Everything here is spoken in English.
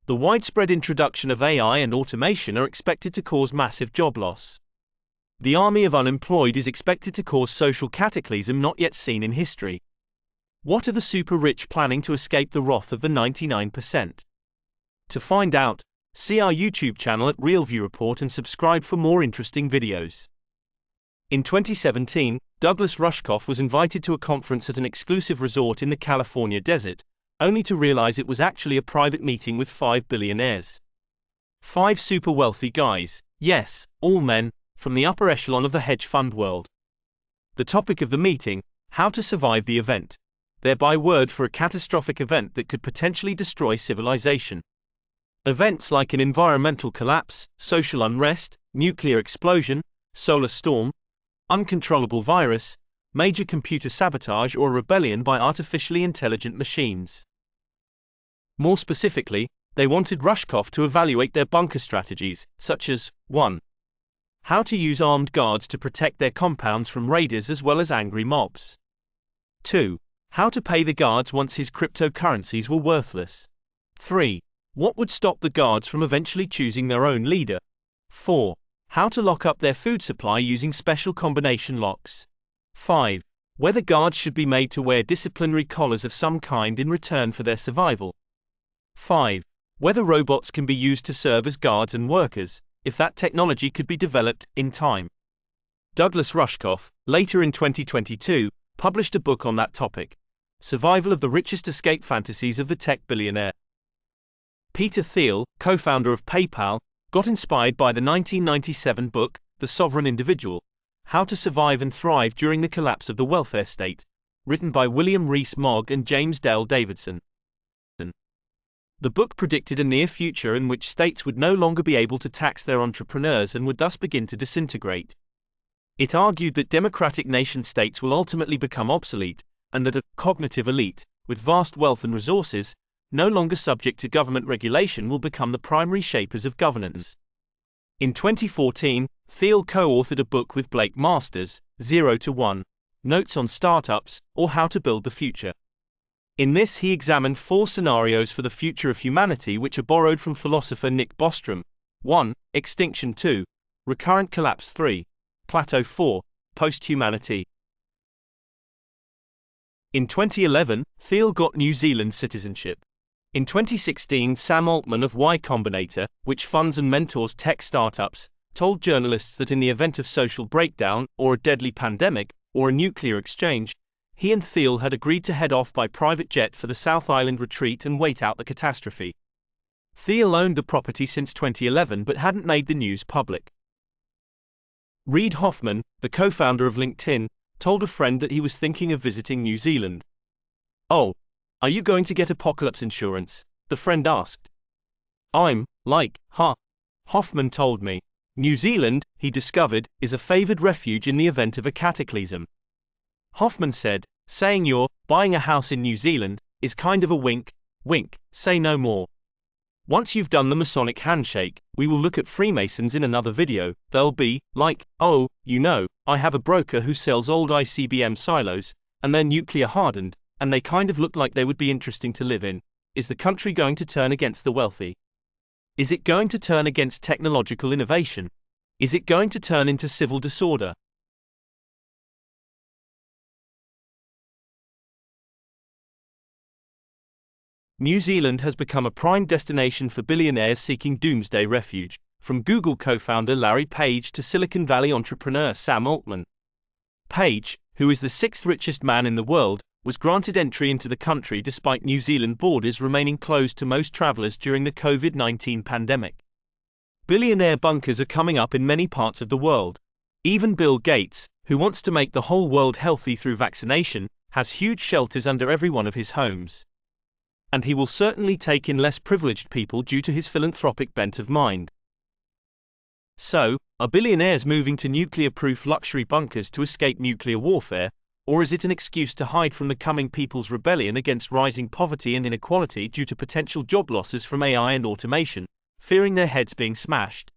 The widespread introduction of AI and automation are expected to cause massive job loss. The army of unemployed is expected to cause social cataclysm not yet seen in history. What are the super rich planning to escape the wrath of the 99%? To find out, see our YouTube channel at RealView Report and subscribe for more interesting videos. In 2017, Douglas Rushkoff was invited to a conference at an exclusive resort in the California desert, only to realize it was actually a private meeting with 5 billionaires. 5 super wealthy guys, yes, all men, from the upper echelon of the hedge fund world. The topic of the meeting: how to survive the event. Their byword for a catastrophic event that could potentially destroy civilization. Events like an environmental collapse, social unrest, nuclear explosion, solar storm, uncontrollable virus, major computer sabotage, or a rebellion by artificially intelligent machines. More specifically, they wanted Rushkoff to evaluate their bunker strategies, such as 1. How to use armed guards to protect their compounds from raiders as well as angry mobs. 2. How to pay the guards once his cryptocurrencies were worthless. 3. What would stop the guards from eventually choosing their own leader. 4. How to lock up their food supply using special combination locks. 5. Whether guards should be made to wear disciplinary collars of some kind in return for their survival. 5. Whether robots can be used to serve as guards and workers, if that technology could be developed in time. Douglas Rushkoff, later in 2022, published a book on that topic, Survival of the Richest Escape Fantasies of the Tech Billionaire. Peter Thiel, co-founder of PayPal, got inspired by the 1997 book, The Sovereign Individual: How to Survive and Thrive During the Collapse of the Welfare State, written by William Rees-Mogg and James Dale Davidson. The book predicted a near future in which states would no longer be able to tax their entrepreneurs and would thus begin to disintegrate. It argued that democratic nation-states will ultimately become obsolete, and that a cognitive elite, with vast wealth and resources, no longer subject to government regulation, will become the primary shapers of governance. In 2014, Thiel co-authored a book with Blake Masters, 0 to 1, Notes on Startups, or How to Build the Future. In this he examined 4 scenarios for the future of humanity which are borrowed from philosopher Nick Bostrom. 1. Extinction. 2. Recurrent collapse. 3. Plateau. 4. Post-humanity. In 2011, Thiel got New Zealand citizenship. In 2016, Sam Altman of Y Combinator, which funds and mentors tech startups, told journalists that in the event of social breakdown, or a deadly pandemic, or a nuclear exchange, he and Thiel had agreed to head off by private jet for the South Island retreat and wait out the catastrophe. Thiel owned the property since 2011 but hadn't made the news public. Reid Hoffman, the co-founder of LinkedIn, told a friend that he was thinking of visiting New Zealand. "Oh, are you going to get apocalypse insurance?" the friend asked. "I'm like, huh?" Hoffman told me. New Zealand, he discovered, is a favored refuge in the event of a cataclysm. Hoffman said, "Saying you're buying a house in New Zealand is kind of a wink, wink, say no more. Once you've done the Masonic handshake, we will look at Freemasons in another video. They'll be like, oh, you know, I have a broker who sells old ICBM silos, and they're nuclear hardened, and they kind of look like they would be interesting to live in. Is the country going to turn against the wealthy? Is it going to turn against technological innovation? Is it going to turn into civil disorder?" New Zealand has become a prime destination for billionaires seeking doomsday refuge, from Google co-founder Larry Page to Silicon Valley entrepreneur Sam Altman. Page, who is the 6th richest man in the world, was granted entry into the country despite New Zealand borders remaining closed to most travelers during the COVID-19 pandemic. Billionaire bunkers are coming up in many parts of the world. Even Bill Gates, who wants to make the whole world healthy through vaccination, has huge shelters under every one of his homes. And he will certainly take in less privileged people due to his philanthropic bent of mind. So, are billionaires moving to nuclear-proof luxury bunkers to escape nuclear warfare, or is it an excuse to hide from the coming people's rebellion against rising poverty and inequality due to potential job losses from AI and automation, fearing their heads being smashed?